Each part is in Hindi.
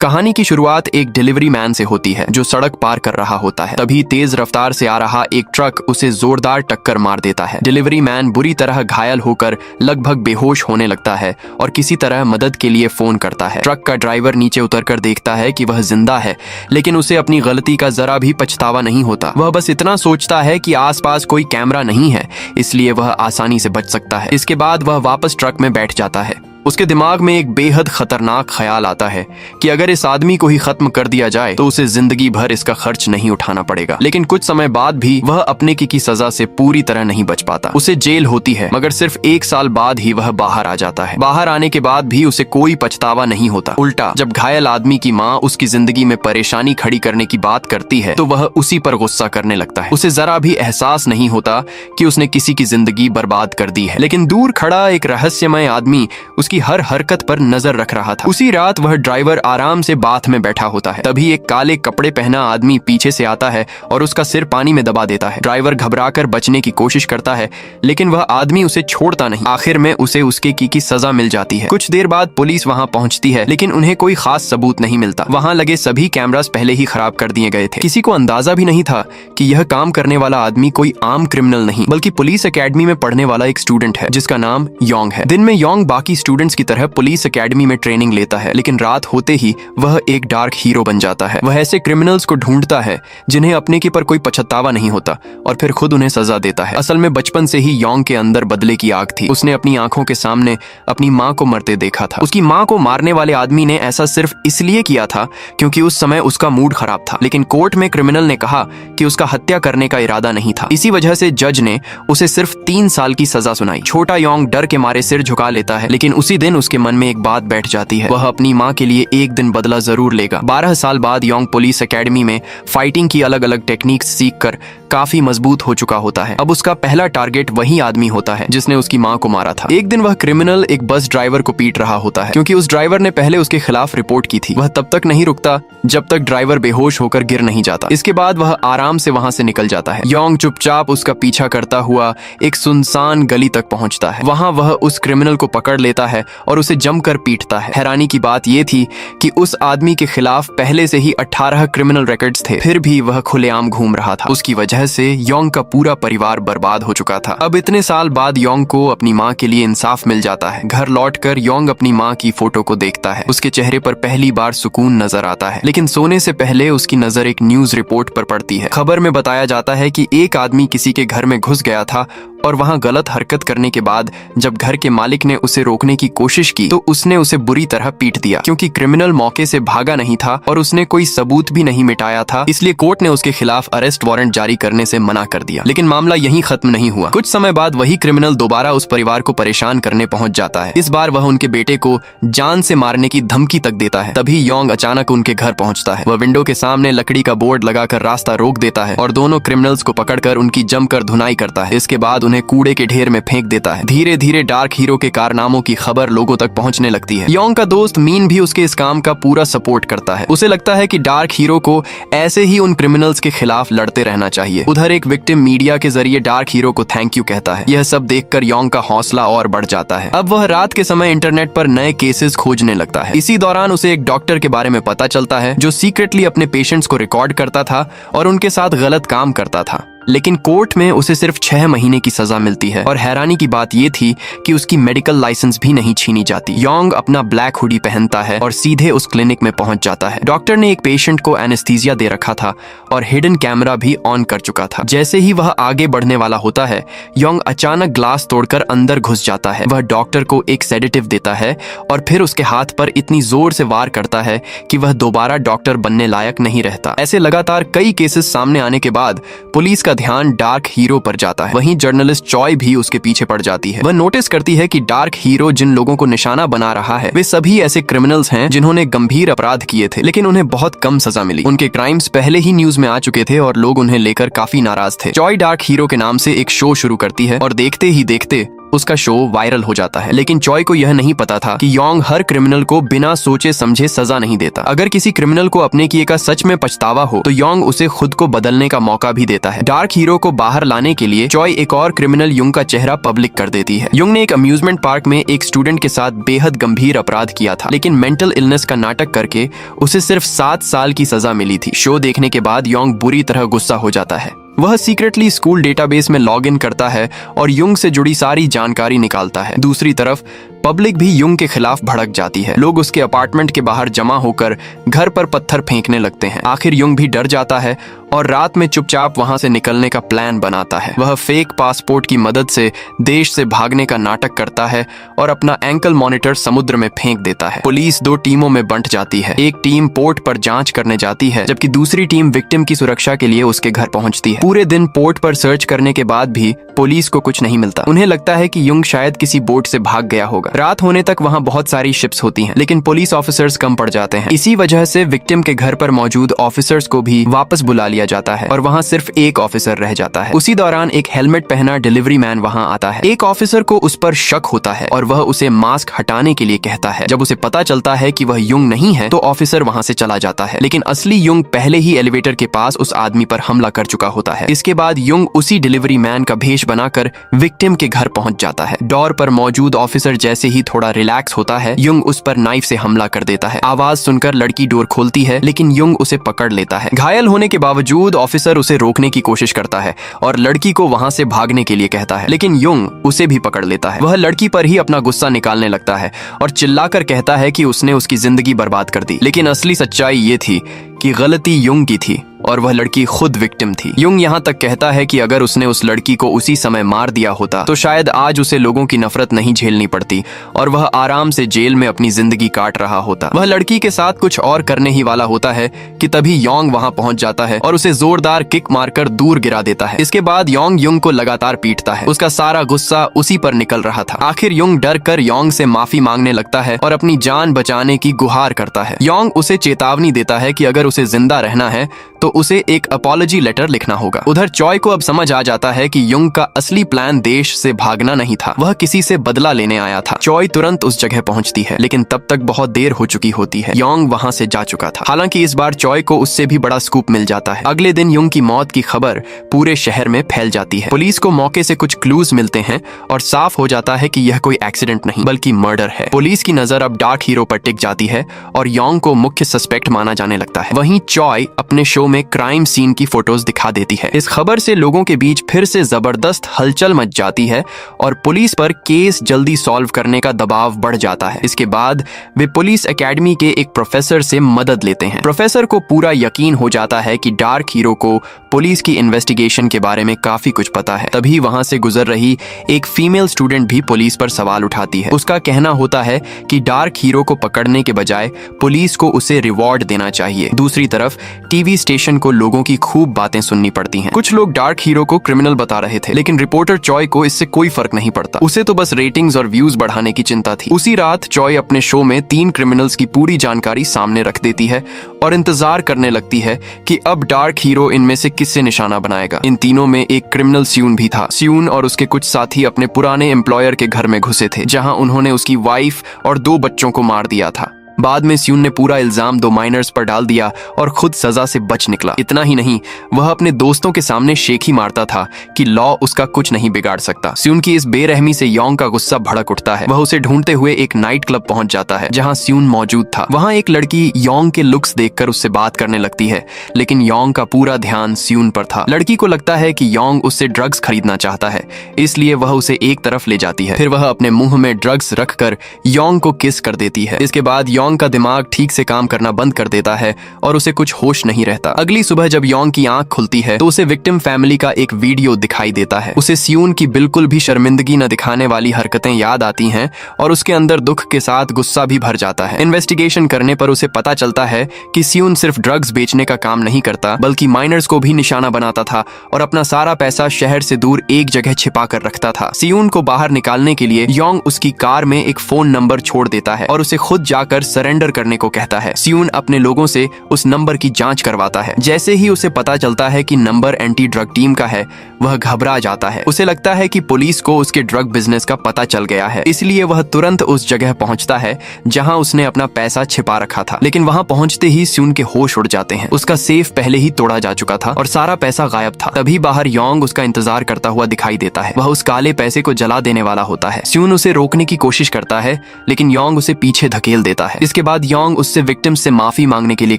कहानी की शुरुआत एक डिलीवरी मैन से होती है जो सड़क पार कर रहा होता है। तभी तेज रफ्तार से आ रहा एक ट्रक उसे जोरदार टक्कर मार देता है। डिलीवरी मैन बुरी तरह घायल होकर लगभग बेहोश होने लगता है और किसी तरह मदद के लिए फोन करता है। ट्रक का ड्राइवर नीचे उतरकर देखता है कि वह जिंदा है, लेकिन उसे अपनी गलती का जरा भी पछतावा नहीं होता। वह बस इतना सोचता है कि आसपास कोई कैमरा नहीं है, इसलिए वह आसानी से बच सकता है। इसके बाद वह वापस ट्रक में बैठ जाता है। उसके दिमाग में एक बेहद खतरनाक ख्याल आता है कि अगर इस आदमी को ही खत्म कर दिया जाए तो उसे जिंदगी भर इसका खर्च नहीं उठाना पड़ेगा। लेकिन कुछ समय बाद भी वह अपने की सजा से पूरी तरह नहीं बच पाता। उसे जेल होती है, मगर सिर्फ 1 साल बाद ही वह बाहर आ जाता है। बाहर आने के बाद भी उसे कोई पछतावा नहीं होता। उल्टा जब घायल आदमी की माँ उसकी जिंदगी में परेशानी खड़ी करने की बात करती है तो वह उसी पर गुस्सा करने लगता है। उसे जरा भी एहसास नहीं होता कि उसने किसी की जिंदगी बर्बाद कर दी है। लेकिन दूर खड़ा एक रहस्यमय आदमी उसकी हर हरकत पर नजर रख रहा था। उसी रात वह ड्राइवर आराम से बाथ में बैठा होता है। तभी एक काले कपड़े पहना आदमी पीछे से आता है और उसका सिर पानी में दबा देता है। ड्राइवर घबराकर बचने की कोशिश करता है, लेकिन वह आदमी उसे छोड़ता नहीं। आखिर में उसे उसके की सजा मिल जाती है। कुछ देर बाद पुलिस वहां पहुंचती है, लेकिन उन्हें कोई खास सबूत नहीं मिलता। वहां लगे सभी कैमरास पहले ही खराब कर दिए गए थे। किसी को अंदाजा भी नहीं था कि यह काम करने वाला आदमी कोई आम क्रिमिनल नहीं, बल्कि पुलिस एकेडमी में पढ़ने वाला एक स्टूडेंट है जिसका नाम योंग है। दिन में योंग बाकी स्टूडेंट्स की तरह पुलिस एकेडमी में ट्रेनिंग लेता है, लेकिन रात होते ही वह एक डार्क हीरो बन जाता है। वह ऐसे क्रिमिनल्स को ढूंढता है जिन्हें अपने के पर कोई पछतावा नहीं होता और फिर खुद उन्हें सजा देता है। असल में बचपन से ही योंग के अंदर बदले की आग थी। उसने अपनी आंखों के सामने अपनी माँ को मरते देखा था। उसकी माँ को मारने वाले आदमी ने ऐसा सिर्फ इसलिए किया था क्योंकि उस समय उसका मूड खराब था, लेकिन कोर्ट में क्रिमिनल ने कहा कि उसका हत्या करने का इरादा नहीं था। इसी वजह से जज ने उसे सिर्फ 3 साल की सजा सुनाई। छोटा योंग डर के मारे सिर झुका लेता है, लेकिन उसी दिन उसके मन में एक बात बैठ जाती है। वह अपनी माँ के लिए एक दिन बदला जरूर लेगा। 12 साल बाद योंग पुलिस एकेडमी में फाइटिंग की अलग अलग टेक्निक्स सीखकर काफी मजबूत हो चुका होता है। अब उसका पहला टारगेट वही आदमी होता है जिसने उसकी माँ को मारा था। एक दिन वह क्रिमिनल एक बस ड्राइवर को पीट रहा होता है क्योंकि उस ड्राइवर ने पहले उसके खिलाफ रिपोर्ट की थी। वह तब तक नहीं रुकता जब तक ड्राइवर बेहोश होकर गिर नहीं जाता। इसके बाद वह आराम से वहां से निकल जाता है। योंग चुपचाप उसका पीछा करता हुआ एक सुनसान गली तक पहुंचता है। वहां वह उस क्रिमिनल को पकड़ लेता है और उसे जमकर पीटता है। हैरानी की बात यह थी कि उस आदमी के खिलाफ पहले से ही 18 क्रिमिनल रिकॉर्ड्स थे, फिर भी वह खुलेआम घूम रहा था। उसकी वजह से योंग का पूरा परिवार बर्बाद हो चुका था। अब इतने साल बाद योंग को अपनी माँ के लिए इंसाफ मिल जाता है। घर लौटकर योंग अपनी माँ की फोटो को देखता है। उसके चेहरे पर पहली बार सुकून नजर आता है, लेकिन सोने से पहले उसकी नजर एक न्यूज रिपोर्ट पर पड़ती है। खबर में बताया जाता है कि एक आदमी किसी के घर में घुस गया था और वहां गलत हरकत करने के बाद जब घर के मालिक ने उसे रोकने की कोशिश की तो उसने उसे बुरी तरह पीट दिया। क्योंकि क्रिमिनल मौके से भागा नहीं था और उसने कोई सबूत भी नहीं मिटाया था, इसलिए कोर्ट ने उसके खिलाफ अरेस्ट वारंट जारी करने से मना कर दिया। लेकिन मामला यहीं खत्म नहीं हुआ। कुछ समय बाद वही क्रिमिनल दोबारा उस परिवार को परेशान करने पहुंच जाता है। इस बार वह उनके बेटे को जान से मारने की धमकी तक देता है। तभी योंग अचानक उनके घर पहुंचता है। वह विंडो के सामने लकड़ी का बोर्ड लगाकर रास्ता रोक देता है और दोनों क्रिमिनल्स को पकड़कर उनकी जमकर धुनाई करता है। इसके बाद उन्हें कूड़े के ढेर में फेंक देता है। धीरे धीरे डार्क हीरो के कारनामों की खबर लोगों तक पहुंचने लगती है। योंग का दोस्त मीन भी उसके इस काम का पूरा सपोर्ट करता है। उसे लगता है कि डार्क हीरो को ऐसे ही उन क्रिमिनल्स के खिलाफ लड़ते रहना चाहिए। उधर एक विक्टिम मीडिया के जरिए डार्क हीरो को थैंक यू कहता है। यह सब देखकर योंग का हौसला और बढ़ जाता है। अब वह रात के समय इंटरनेट पर नए केसेस खोजने लगता है। इसी दौरान उसे एक डॉक्टर के बारे में पता चलता है जो सीक्रेटली अपने पेशेंट्स को रिकॉर्ड करता था और उनके साथ गलत काम करता था। लेकिन कोर्ट में उसे सिर्फ 6 महीने की सजा मिलती है और हैरानी की बात यह थी कि उसकी मेडिकल लाइसेंस भी नहीं छीनी जाती। योंग अपना ब्लैक हुडी पहनता है और सीधे उस क्लिनिक में पहुंच जाता है। डॉक्टर ने एक पेशेंट को एनेस्थीसिया दे रखा था और हिडन कैमरा भी ऑन कर चुका था। जैसे ही वह आगे बढ़ने वाला होता है, योंग अचानक ग्लास तोड़कर अंदर घुस जाता है। वह डॉक्टर को एक सेडेटिव देता है और फिर उसके हाथ पर इतनी जोर से वार करता है कि वह दोबारा डॉक्टर बनने लायक नहीं रहता। ऐसे लगातार कई केसेस सामने आने के बाद पुलिस का ध्यान डार्क हीरो पर जाता है। वहीं जर्नलिस्ट चॉय भी उसके पीछे पड़ जाती है। वह नोटिस करती है कि डार्क हीरो जिन लोगों को निशाना बना रहा है वे सभी ऐसे क्रिमिनल्स हैं जिन्होंने गंभीर अपराध किए थे, लेकिन उन्हें बहुत कम सजा मिली। उनके क्राइम्स पहले ही न्यूज में आ चुके थे और लोग उन्हें लेकर काफी नाराज थे। चॉय डार्क हीरो के नाम से एक शो शुरू करती है और देखते ही देखते उसका शो वायरल हो जाता है। लेकिन चॉय को यह नहीं पता था कि योंग हर क्रिमिनल को बिना सोचे समझे सजा नहीं देता। अगर किसी क्रिमिनल को अपने किए का सच में पछतावा हो तो योंग उसे खुद को बदलने का मौका भी देता है। डार्क हीरो को बाहर लाने के लिए चॉय एक और क्रिमिनल युंग का चेहरा पब्लिक कर देती है। युंग ने एक अम्यूजमेंट पार्क में एक स्टूडेंट के साथ बेहद गंभीर अपराध किया था, लेकिन मेंटल इलनेस का नाटक करके उसे सिर्फ 7 साल की सजा मिली थी। शो देखने के बाद योंग बुरी तरह गुस्सा हो जाता है। वह सीक्रेटली स्कूल डेटाबेस में लॉग इन करता है और युंग से जुड़ी सारी जानकारी निकालता है। दूसरी तरफ पब्लिक भी युंग के खिलाफ भड़क जाती है। लोग उसके अपार्टमेंट के बाहर जमा होकर घर पर पत्थर फेंकने लगते हैं। आखिर युंग भी डर जाता है और रात में चुपचाप वहां से निकलने का प्लान बनाता है। वह फेक पासपोर्ट की मदद से देश से भागने का नाटक करता है और अपना एंकल मॉनिटर समुद्र में फेंक देता है। पुलिस 2 टीमों में बंट जाती है। एक टीम पोर्ट पर जांच करने जाती है, जबकि दूसरी टीम विक्टिम की सुरक्षा के लिए उसके घर पहुंचती है। पूरे दिन पोर्ट पर सर्च करने के बाद भी पुलिस को कुछ नहीं मिलता। उन्हें लगता है कि युंग शायद किसी बोट से भाग गया होगा। रात होने तक वहां बहुत सारी शिप्स होती हैं, लेकिन पुलिस ऑफिसर्स कम पड़ जाते हैं। इसी वजह से विक्टिम के घर पर मौजूद ऑफिसर्स को भी वापस बुला लिया जाता है और वहां सिर्फ एक ऑफिसर रह जाता है। उसी दौरान एक हेलमेट पहना डिलीवरी मैन वहां आता है। एक ऑफिसर को उस पर शक होता है और वह उसे मास्क हटाने के लिए कहता है। जब उसे पता चलता है कि वह युंग नहीं है तो ऑफिसर वहां से चला जाता है, लेकिन असली युंग पहले ही एलिवेटर के पास उस आदमी पर हमला कर चुका होता है। इसके बाद युंग उसी डिलीवरी मैन का भेष बनाकर विक्टिम के घर पहुंच जाता है। डोर पर मौजूद ऑफिसर जैसे ही थोड़ा रिलैक्स होता है, युंग उस पर नाइफ से हमला कर देता है। आवाज सुनकर लड़की डोर खोलती है, लेकिन युंग उसे पकड़ लेता है। घायल होने के बावजूद ऑफिसर उसे रोकने की कोशिश करता है और लड़की को वहां से भागने के लिए कहता है, लेकिन युंग उसे भी पकड़ लेता है। वह लड़की पर ही अपना गुस्सा निकालने लगता है और चिल्लाकर कहता है कि उसने उसकी जिंदगी बर्बाद कर दी। लेकिन असली सच्चाई ये थी कि गलती युंग की थी और वह लड़की खुद विक्टिम थी। युंग यहाँ तक कहता है कि अगर उसने उस लड़की को उसी समय मार दिया होता तो शायद आज उसे लोगों की नफरत नहीं झेलनी पड़ती और वह आराम से जेल में अपनी जिंदगी काट रहा होता। वह लड़की के साथ कुछ और करने ही वाला होता है कि तभी योंग वहां पहुंच जाता है और उसे जोरदार किक मारकर दूर गिरा देता है। इसके बाद योंग युंग को लगातार पीटता है। उसका सारा गुस्सा उसी पर निकल रहा था। आखिर युंग डर कर योंग से माफी मांगने लगता है और अपनी जान बचाने की गुहार करता है। योंग उसे चेतावनी देता है कि अगर उसे जिंदा रहना है तो उसे एक अपॉलॉजी लेटर लिखना होगा। उधर चॉय को अब समझ आ जाता है कि युंग का असली प्लान देश से भागना नहीं था, वह किसी से बदला लेने आया था। चॉय तुरंत उस जगह पहुंचती है, लेकिन तब तक बहुत देर हो चुकी होती है। योंग वहां से जा चुका था। हालांकि इस बार चॉय को उससे भी बड़ा स्कूप मिल जाता है। अगले दिन युंग की मौत की खबर पूरे शहर में फैल जाती है। पुलिस को मौके से कुछ क्लूज मिलते हैं और साफ हो जाता है कि यह कोई एक्सीडेंट नहीं बल्कि मर्डर है। पुलिस की नजर अब डार्क हीरो पर टिक जाती है और योंग को मुख्य सस्पेक्ट माना जाने लगता है। वहीं चॉय अपने शो में क्राइम सीन की फोटोज दिखा देती है। इस खबर से लोगों के बीच फिर से जबरदस्त हलचल मच जाती है और पुलिस पर केस जल्दी सॉल्व करने का दबाव बढ़ जाता है। इसके बाद वे पुलिस एकेडमी के एक प्रोफेसर से मदद लेते हैं। प्रोफेसर को पूरा यकीन हो जाता है कि डार्क हीरो को पुलिस की इन्वेस्टिगेशन के बारे में काफी कुछ पता है। तभी वहां से गुजर रही एक फीमेल स्टूडेंट भी पुलिस पर सवाल उठाती है। उसका कहना होता है कि डार्क हीरो को पकड़ने के बजाय पुलिस को उसे रिवॉर्ड देना चाहिए। दूसरी तरफ टीवी स्टेशन को लोगों की खूब बातें सुननी पड़ती हैं। कुछ लोग डार्क हीरो को क्रिमिनल बता रहे थे, लेकिन रिपोर्टर चॉय को इससे कोई फर्क नहीं पड़ता। उसे तो बस रेटिंग्स और व्यूज बढ़ाने की चिंता थी। उसी रात चॉय अपने शो में 3 क्रिमिनल्स की पूरी जानकारी सामने रख देती है और इंतजार करने लगती है कि अब डार्क हीरो इनमें से किससे निशाना बनाएगा। इन तीनों में एक क्रिमिनल स्यून भी था। स्यून और उसके कुछ साथी अपने पुराने एम्प्लॉयर के घर में घुसे थे, जहां उन्होंने उसकी वाइफ और 2 बच्चों को मार दिया था। बाद में स्यून ने पूरा इल्जाम 2 माइनर्स पर डाल दिया और खुद सजा से बच निकला। इतना ही नहीं, वह अपने दोस्तों के सामने शेख ही मारता था कि लॉ उसका कुछ नहीं बिगाड़ सकता। स्यून की इस बेरहमी से योंग का गुस्सा भड़क उठता है। वह उसे ढूंढते हुए एक नाइट क्लब पहुंच जाता है जहां स्यून मौजूद था। वहां एक लड़की योंग के लुक्स देखकर उससे बात करने लगती है, लेकिन योंग का पूरा ध्यान स्यून पर था। लड़की को लगता है कि योंग उससे ड्रग्स खरीदना चाहता है, इसलिए वह उसे एक तरफ ले जाती है। फिर वह अपने मुंह में ड्रग्स रखकर योंग को किस कर देती है। इसके बाद योंग का दिमाग ठीक से काम करना बंद कर देता है और उसे कुछ होश नहीं रहता। अगली सुबह जब योंग की आंख खुलती है तो उसे विक्टिम फैमिली का एक वीडियो दिखाई देता है। उसे स्यून की बिल्कुल भी शर्मिंदगी न दिखाने वाली हरकतें याद आती हैं और उसके अंदर दुख के साथ गुस्सा भी भर जाता है। इन्वेस्टिगेशन करने पर उसे पता चलता है कि स्यून सिर्फ ड्रग्स बेचने का काम नहीं करता, बल्कि माइनर्स को भी निशाना बनाता था और अपना सारा पैसा शहर से दूर एक जगह छिपा कर रखता था। स्यून को बाहर निकालने के लिए योंग उसकी कार में एक फोन नंबर छोड़ देता है और उसे खुद जाकर सरेंडर करने को कहता है। स्यून अपने लोगों से उस नंबर की जांच करवाता है। जैसे ही उसे पता चलता है कि नंबर एंटी ड्रग टीम का है, वह घबरा जाता है। उसे लगता है कि पुलिस को उसके ड्रग बिजनेस का पता चल गया है, इसलिए वह तुरंत उस जगह पहुंचता है जहां उसने अपना पैसा छिपा रखा था। लेकिन वहां पहुंचते ही स्यून के होश उड़ जाते हैं। उसका सेफ पहले ही तोड़ा जा चुका था और सारा पैसा गायब था। तभी बाहर योंग उसका इंतजार करता हुआ दिखाई देता है। वह उस काले पैसे को जला देने वाला होता है। स्यून उसे रोकने की कोशिश करता है, लेकिन योंग उसे पीछे धकेल देता है। इसके बाद योंग उससे विक्टिम्स से माफी मांगने के लिए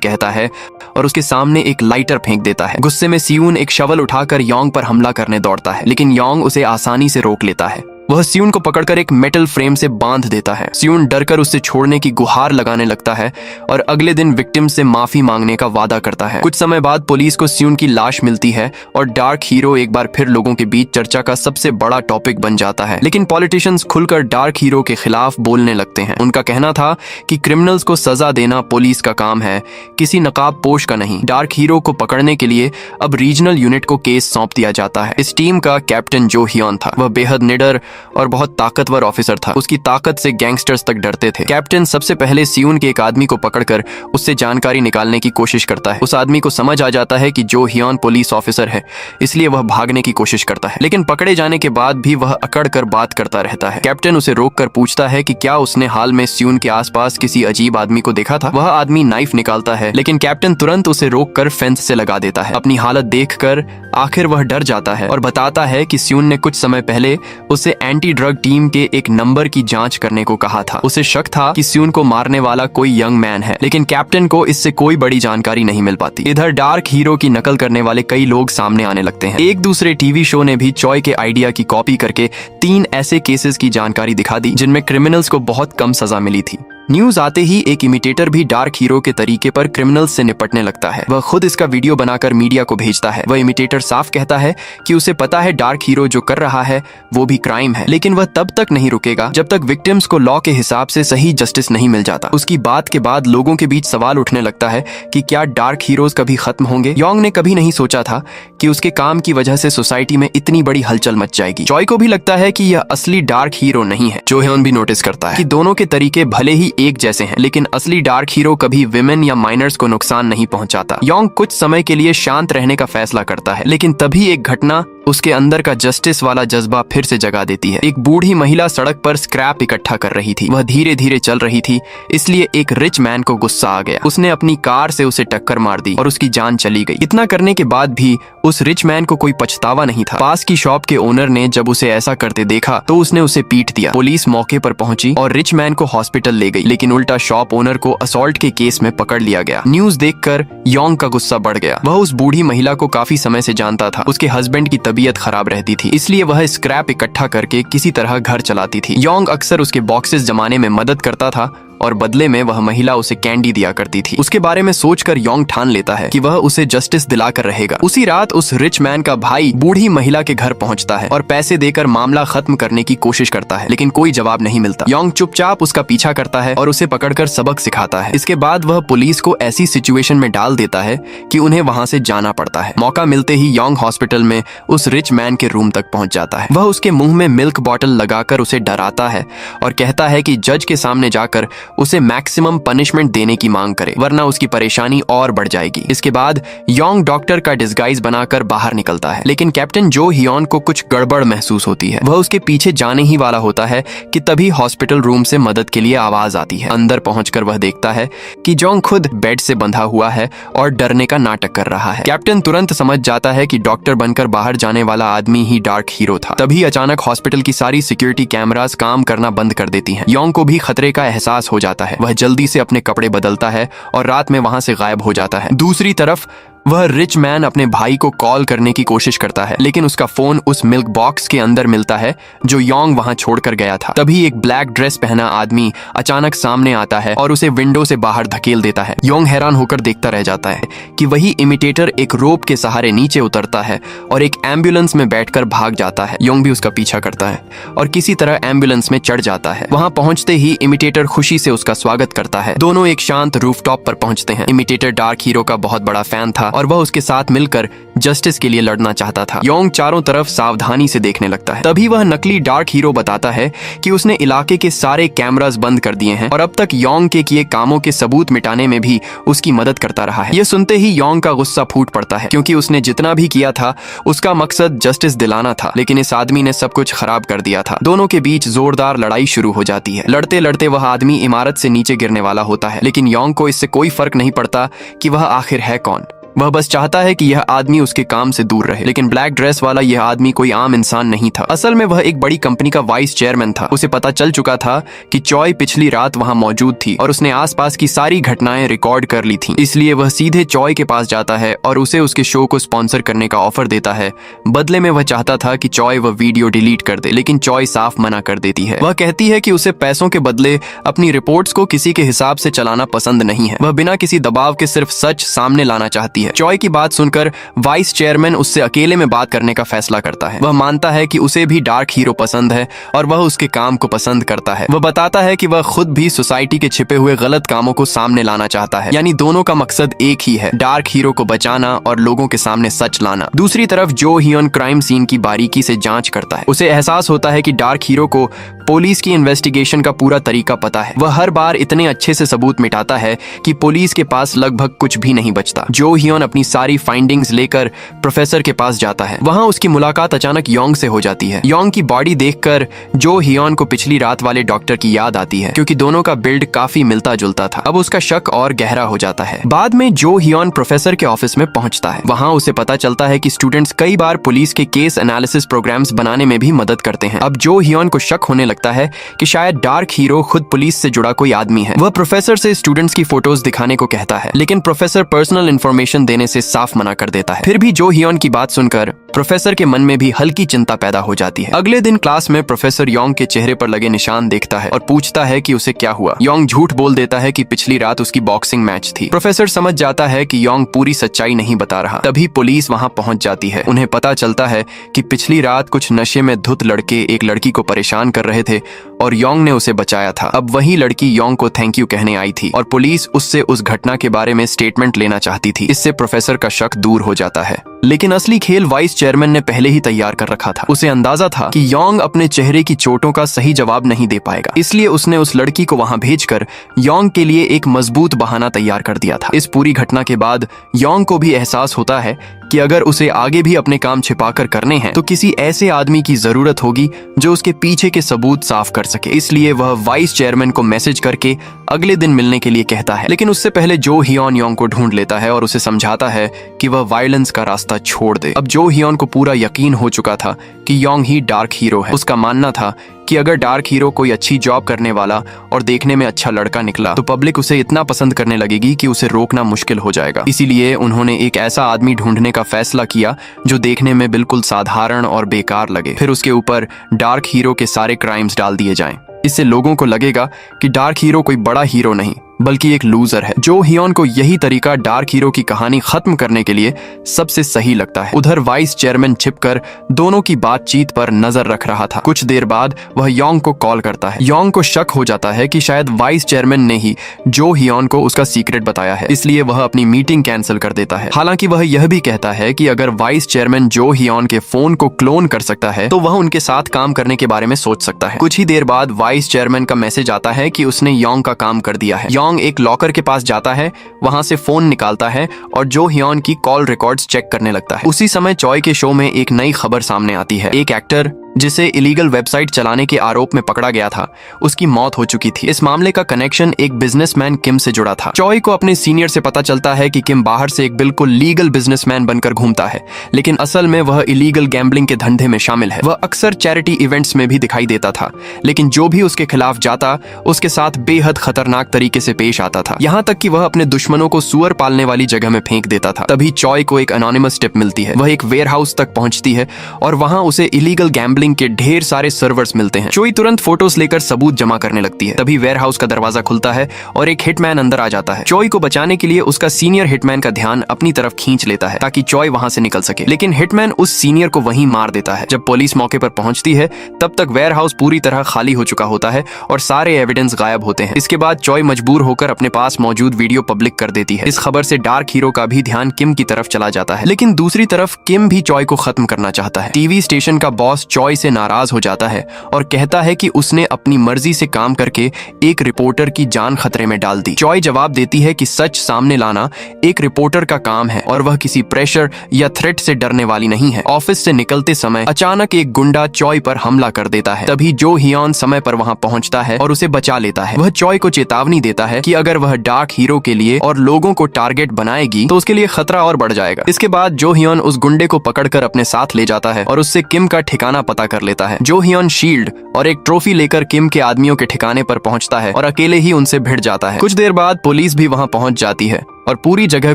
कहता है और उसके सामने एक लाइटर फेंक देता है। गुस्से में स्यून एक शवल उठाकर योंग पर हमला करने दौड़ता है, लेकिन योंग उसे आसानी से रोक लेता है। वह स्यून को पकड़कर एक मेटल फ्रेम से बांध देता है। स्यून डरकर उससे छोड़ने की गुहार लगाने लगता है और अगले दिन विक्टिम से माफी मांगने का वादा करता है। कुछ समय बाद पुलिस को स्यून की लाश मिलती है और डार्क हीरो एक बार फिर लोगों के बीच चर्चा का सबसे बड़ा टॉपिक बन जाता है। लेकिन पॉलिटिशियंस खुलकर डार्क हीरो के खिलाफ बोलने लगते हैं। उनका कहना था कि क्रिमिनल्स को सजा देना पुलिस का काम है, किसी नकाबपोश का नहीं। डार्क हीरो को पकड़ने के लिए अब रीजनल यूनिट को केस सौंप दिया जाता है। इस टीम का कैप्टन जो हियोन था। वह बेहद निडर और बहुत ताकतवर ऑफिसर था। उसकी ताकत से गैंगस्टर्स तक डरते थे। कैप्टन सबसे पहले स्यून के एक आदमी को पकड़कर उससे जानकारी निकालने की कोशिश करता है। उस आदमी को समझ आ जाता है कि जो हियोन पुलिस ऑफिसर है, इसलिए वह भागने की कोशिश करता है। लेकिन पकड़े जाने के बाद भी वह अकड़ कर बात करता रहता है। कैप्टन उसे रोककर पूछता है कि क्या उसने हाल में स्यून के आसपास किसी अजीब आदमी को देखा था। वह आदमी नाइफ निकालता है, लेकिन कैप्टन तुरंत उसे रोककर फेंस से लगा देता है। अपनी हालत देखकर आखिर वह डर जाता है और बताता है कि स्यून ने कुछ समय पहले उसे एंटी ड्रग टीम के एक नंबर की जांच करने को कहा था। उसे शक था कि स्यून को मारने वाला कोई यंग मैन है, लेकिन कैप्टन को इससे कोई बड़ी जानकारी नहीं मिल पाती। इधर डार्क हीरो की नकल करने वाले कई लोग सामने आने लगते हैं। एक दूसरे टीवी शो ने भी चॉय के आइडिया की कॉपी करके 3 ऐसे केसेस की जानकारी दिखा दी जिनमें क्रिमिनल्स को बहुत कम सजा मिली थी। न्यूज आते ही एक इमिटेटर भी डार्क हीरो के तरीके पर क्रिमिनल्स से निपटने लगता है। वह खुद इसका वीडियो बनाकर मीडिया को भेजता है। वह इमिटेटर साफ कहता है कि उसे पता है डार्क हीरो जो कर रहा है वो भी क्राइम है, लेकिन वह तब तक नहीं रुकेगा जब तक विक्टिम्स को लॉ के हिसाब से सही जस्टिस नहीं मिल जाता। उसकी बात के बाद लोगों के बीच सवाल उठने लगता है कि क्या डार्क हीरोज कभी खत्म होंगे। योंग ने कभी नहीं सोचा था कि उसके काम की वजह से सोसाइटी में इतनी बड़ी हलचल मच जाएगी। चॉय को भी लगता है कि यह असली डार्क हीरो नहीं है। जो ह्योन भी नोटिस करता है कि दोनों के तरीके भले ही एक जैसे हैं, लेकिन असली डार्क हीरो कभी विमेन या माइनर्स को नुकसान नहीं पहुंचाता। योंग कुछ समय के लिए शांत रहने का फैसला करता है, लेकिन तभी एक घटना उसके अंदर का जस्टिस वाला जज्बा फिर से जगा देती है। एक बूढ़ी महिला सड़क पर स्क्रैप इकट्ठा कर रही थी। वह धीरे धीरे चल रही थी, इसलिए एक रिच मैन को गुस्सा आ गया। उसने अपनी कार से उसे टक्कर मार दी और उसकी जान चली गई। इतना करने के बाद भी उस रिच मैन को कोई पछतावा नहीं था। पास की शॉप के ओनर ने जब उसे ऐसा करते देखा तो उसने उसे पीट दिया। पुलिस मौके पर पहुंची और रिच मैन को हॉस्पिटल ले गई, लेकिन उल्टा शॉप ओनर को असॉल्ट के केस में पकड़ लिया गया। न्यूज देखकर योंग का गुस्सा बढ़ गया। वह उस बूढ़ी महिला को काफी समय से जानता था। उसके हस्बैंड की तबीयत खराब रहती थी, इसलिए वह स्क्रैप इकट्ठा करके किसी तरह घर चलाती थी। योंग अक्सर उसके बॉक्सेस जमाने में मदद करता था और बदले में वह महिला उसे कैंडी दिया करती थी। उसके बारे में सोचकर योंग ठान लेता है कि वह उसे जस्टिस दिलाकर रहेगा। उसी रात उस रिच मैन का भाई बूढ़ी महिला के घर पहुंचता है और पैसे देकर मामला खत्म करने की कोशिश करता है, लेकिन कोई जवाब नहीं मिलता। योंग चुपचाप उसका पीछा करता है और उसे पकड़कर सबक सिखाता है। इसके बाद वह पुलिस को ऐसी सिचुएशन में डाल देता है कि उन्हें वहां से जाना पड़ता है। मौका मिलते ही योंग हॉस्पिटल में उस रिच मैन के रूम तक पहुंच जाता है। वह उसके मुंह में मिल्क बॉटल लगाकर उसे डराता है और कहता है कि जज के सामने जाकर उसे मैक्सिमम पनिशमेंट देने की मांग करे, वरना उसकी परेशानी और बढ़ जाएगी। इसके बाद योंग डॉक्टर का डिस्गाइज बनाकर बाहर निकलता है, लेकिन कैप्टन जो हियोन को कुछ गड़बड़ महसूस होती है। वह उसके पीछे जाने ही वाला होता है कि तभी हॉस्पिटल रूम से मदद के लिए आवाज आती है। अंदर पहुंचकर वह देखता है कि जोंग खुद बेड से बंधा हुआ है और डरने का नाटक कर रहा है। कैप्टन तुरंत समझ जाता है कि डॉक्टर बनकर बाहर जाने वाला आदमी ही डार्क हीरो था। तभी अचानक हॉस्पिटल की सारी सिक्योरिटी कैमरास काम करना बंद कर देती हैं। योंग को भी खतरे का एहसास हो जाता है। वह जल्दी से अपने कपड़े बदलता है और रात में वहां से गायब हो जाता है। दूसरी तरफ वह रिच मैन अपने भाई को कॉल करने की कोशिश करता है, लेकिन उसका फोन उस मिल्क बॉक्स के अंदर मिलता है जो योंग वहां छोड़कर गया था। तभी एक ब्लैक ड्रेस पहना आदमी अचानक सामने आता है और उसे विंडो से बाहर धकेल देता है। योंग हैरान होकर देखता रह जाता है कि वही इमिटेटर एक रोप के सहारे नीचे उतरता है और एक एम्बुलेंस में बैठकर भाग जाता है। योंग भी उसका पीछा करता है और किसी तरह एम्बुलेंस में चढ़ जाता है। वहां पहुंचते ही इमिटेटर खुशी से उसका स्वागत करता है। दोनों एक शांत रूफटॉप पर पहुंचते हैं। इमिटेटर डार्क हीरो का बहुत बड़ा फैन था और वह उसके साथ मिलकर जस्टिस के लिए लड़ना चाहता था। योंग चारों तरफ सावधानी से देखने लगता है। तभी वह नकली डार्क हीरो बताता है कि उसने इलाके के सारे कैमरास बंद कर दिए हैं और अब तक योंग के किए कामों के सबूत मिटाने में भी उसकी मदद करता रहा है। यह सुनते ही योंग का गुस्सा फूट पड़ता है, क्योंकि उसने जितना भी किया था उसका मकसद जस्टिस दिलाना था, लेकिन इस आदमी ने सब कुछ खराब कर दिया था। दोनों के बीच जोरदार लड़ाई शुरू हो जाती है। लड़ते लड़ते वह आदमी इमारत से नीचे गिरने वाला होता है, लेकिन योंग को इससे कोई फर्क नहीं पड़ता कि वह आखिर है कौन। वह बस चाहता है कि यह आदमी उसके काम से दूर रहे। लेकिन ब्लैक ड्रेस वाला यह आदमी कोई आम इंसान नहीं था। असल में वह एक बड़ी कंपनी का वाइस चेयरमैन था। उसे पता चल चुका था कि चॉय पिछली रात वहां मौजूद थी और उसने आसपास की सारी घटनाएं रिकॉर्ड कर ली थी। इसलिए वह सीधे चॉय के पास जाता है और उसे उसके शो को स्पॉन्सर करने का ऑफर देता है। बदले में वह चाहता था कि चॉय वह वीडियो डिलीट कर दे, लेकिन चॉय साफ मना कर देती है। वह कहती है कि उसे पैसों के बदले अपनी रिपोर्ट्स को किसी के हिसाब से चलाना पसंद नहीं है। वह बिना किसी दबाव के सिर्फ सच सामने लाना चाहती है। चॉय की बात सुनकर वाइस चेयरमैन उससे अकेले में बात करने का फैसला करता है। वह मानता है कि उसे भी डार्क हीरो पसंद है और वह उसके काम को पसंद करता है। वह बताता है कि वह खुद भी सोसाइटी के छिपे हुए गलत कामों को सामने लाना चाहता है, यानी दोनों का मकसद एक ही है, डार्क हीरो को बचाना और लोगों के सामने सच लाना। दूसरी तरफ जो हियन क्राइम सीन की बारीकी से जांच करता है। उसे एहसास होता है कि डार्क हीरो को पुलिस की इन्वेस्टिगेशन का पूरा तरीका पता है। वह हर बार इतने अच्छे से सबूत मिटाता है कि पुलिस के पास लगभग कुछ भी नहीं बचता। जो हियन अपनी सारी फाइंडिंग्स लेकर प्रोफेसर के पास जाता है। वहां उसकी मुलाकात अचानक योंग से हो जाती है। योंग की बॉडी देखकर जो हियन को पिछली रात वाले डॉक्टर की याद आती है, क्योंकि दोनों का बिल्ड काफी मिलता जुलता था। अब उसका शक और गहरा हो जाता है। बाद में जो हियन प्रोफेसर के ऑफिस में पहुंचता है। वहां उसे पता चलता है कि स्टूडेंट्स कई बार पुलिस के केस एनालिसिस प्रोग्राम्स बनाने में भी मदद करते हैं। अब जो हियन को शक होने लगता है कि शायद डार्क हीरो खुद पुलिस से जुड़ा कोई आदमी है। वह प्रोफेसर से स्टूडेंट्स की फोटोज दिखाने को कहता है, लेकिन प्रोफेसर पर्सनल इंफॉर्मेशन देने से साफ मना कर देता है। फिर भी जो हियन की बात सुनकर प्रोफेसर के मन में भी हल्की चिंता पैदा हो जाती है। अगले दिन क्लास में प्रोफेसर योंग के चेहरे पर लगे निशान देखता है और पूछता है कि उसे क्या हुआ। योंग झूठ बोल देता है कि पिछली रात उसकी बॉक्सिंग मैच थी। प्रोफेसर समझ जाता है कि योंग पूरी सच्चाई नहीं बता रहा। तभी पुलिस वहां पहुंच जाती है। उन्हें पता चलता है कि पिछली रात कुछ नशे में धुत लड़के एक लड़की को परेशान कर रहे थे और योंग ने उसे बचाया था। अब वही लड़की योंग को थैंक यू कहने आई थी और पुलिस उससे उस घटना के बारे में स्टेटमेंट लेना चाहती थी। इससे प्रोफेसर का शक दूर हो जाता है। लेकिन असली खेल वाइस चेयरमैन ने पहले ही तैयार कर रखा था। उसे अंदाजा था कि योंग अपने चेहरे की चोटों का सही जवाब नहीं दे पाएगा, इसलिए उसने उस लड़की को वहां भेजकर योंग के लिए एक मजबूत बहाना तैयार कर दिया था। इस पूरी घटना के बाद योंग को भी एहसास होता है कि अगर उसे आगे भी अपने काम छिपाकर करने हैं तो किसी ऐसे आदमी की जरूरत होगी जो उसके पीछे के सबूत साफ कर सके। इसलिए वह वाइस चेयरमैन को मैसेज करके अगले दिन मिलने के लिए कहता है। लेकिन उससे पहले जो हियन योंग को ढूंढ लेता है और उसे समझाता है कि वह वायलेंस का रास्ता छोड़ दे। अब जो हियन को पूरा यकीन हो चुका था कि योंग ही डार्क हीरो है। उसका मानना था कि अगर डार्क हीरो कोई अच्छी जॉब करने वाला और देखने में अच्छा लड़का निकला तो पब्लिक उसे इतना पसंद करने लगेगी कि उसे रोकना मुश्किल हो जाएगा। इसीलिए उन्होंने एक ऐसा आदमी ढूंढने का फैसला किया जो देखने में बिल्कुल साधारण और बेकार लगे। फिर उसके ऊपर डार्क हीरो के सारे क्राइम्स डाल दिए जाएं। इससे लोगों को लगेगा कि डार्क हीरो कोई बड़ा हीरो नहीं बल्कि एक लूजर है। जो हियन को यही तरीका डार्क हीरो की कहानी खत्म करने के लिए सबसे सही लगता है। उधर वाइस चेयरमैन छिपकर दोनों की बातचीत पर नजर रख रहा था। कुछ देर बाद वह योंग को कॉल करता है। योंग को शक हो जाता है कि शायद वाइस चेयरमैन ने ही जो हियन को उसका सीक्रेट बताया है, इसलिए वह अपनी मीटिंग कैंसिल कर देता है। हालांकि वह यह भी कहता है कि अगर वाइस चेयरमैन जो हियन के फोन को क्लोन कर सकता है तो वह उनके साथ काम करने के बारे में सोच सकता है। कुछ ही देर बाद वाइस चेयरमैन का मैसेज आता है कि उसने योंग का काम कर दिया है। योंग एक लॉकर के पास जाता है, वहां से फोन निकालता है और जो हियन की कॉल रिकॉर्ड्स चेक करने लगता है। उसी समय चॉय के शो में एक नई खबर सामने आती है। एक एक्टर जिसे इलीगल वेबसाइट चलाने के आरोप में पकड़ा गया था, उसकी मौत हो चुकी थी। इस मामले का कनेक्शन एक बिजनेसमैन किम से जुड़ा था। चॉय को अपने सीनियर से पता चलता है कि किम बाहर से एक बिल्कुल लीगल बिजनेसमैन बनकर घूमता है, लेकिन असल में वह इलीगल गैम्बलिंग के धंधे में शामिल है। वह अक्सर चैरिटी इवेंट्स में भी दिखाई देता था, लेकिन जो भी उसके खिलाफ जाता उसके साथ बेहद खतरनाक तरीके से पेश आता था, यहाँ तक कि वह अपने दुश्मनों को सुअर पालने वाली जगह में फेंक देता था। तभी चॉय को एक अनोनिमस टिप मिलती है। वह एक वेयर हाउस तक पहुंचती है और वहां उसे इलीगल गैम्बलिंग गैम्बलिंग के ढेर सारे सर्वर्स मिलते हैं। चोई तुरंत फोटोज लेकर सबूत जमा करने लगती है। तभी वेयरहाउस का दरवाजा खुलता है और एक हिटमैन अंदर आ जाता है। चोई को बचाने के लिए उसका सीनियर हिटमैन का ध्यान अपनी तरफ खींच लेता है ताकि चोई वहां से निकल सके, लेकिन हिटमैन उस सीनियर को वहीं मार देता है। जब पुलिस मौके पर पहुंचती है तब तक वेयरहाउस पूरी तरह खाली हो चुका होता है और सारे एविडेंस गायब होते हैं। इसके बाद चोई मजबूर होकर अपने पास मौजूद वीडियो पब्लिक कर देती है। इस खबर से डार्क हीरो का भी ध्यान किम की तरफ चला जाता है, लेकिन दूसरी तरफ किम भी चोई को खत्म करना चाहता है। टीवी स्टेशन का बॉस चोई से नाराज हो जाता है और कहता है कि उसने अपनी मर्जी से काम करके एक रिपोर्टर की जान खतरे में डाल दी। चोई जवाब देती है कि सच सामने लाना एक रिपोर्टर का काम है और वह किसी प्रेशर या थ्रेट से डरने वाली नहीं है। ऑफिस से निकलते समय अचानक एक गुंडा चोई पर हमला कर देता है। तभी जो हियोन समय पर वहां पहुंचता है और उसे बचा लेता है। वह चोई को चेतावनी देता है कि अगर वह डार्क हीरो के लिए और लोगों को टारगेट बनाएगी तो उसके लिए खतरा और बढ़ जाएगा। इसके बाद जो हियोन उस गुंडे को पकड़कर अपने साथ ले जाता है और उससे किम का ठिकाना पता कर लेता है। जो हियोन शील्ड और एक ट्रॉफी लेकर किम के आदमियों के ठिकाने पर पहुंचता है और अकेले ही उनसे भिड़ जाता है। कुछ देर बाद पुलिस भी वहां पहुंच जाती है और पूरी जगह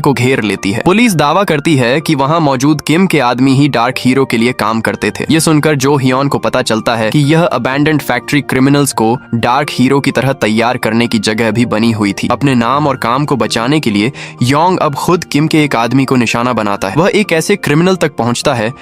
को घेर लेती है। पुलिस दावा करती है कि वहां मौजूद किम के आदमी ही डार्क हीरो के लिए काम करते थे। ये सुनकर जो हियोन को पता चलता है कि यह अबैंडन्ड फैक्ट्री क्रिमिनल्स को डार्क हीरो की तरह तैयार करने की जगह भी बनी हुई थी। अपने नाम और काम को बचाने के लिए योंग अब खुद किम के एक आदमी को निशाना बनाता है। वह एक ऐसे क्रिमिनल तक पहुंचता है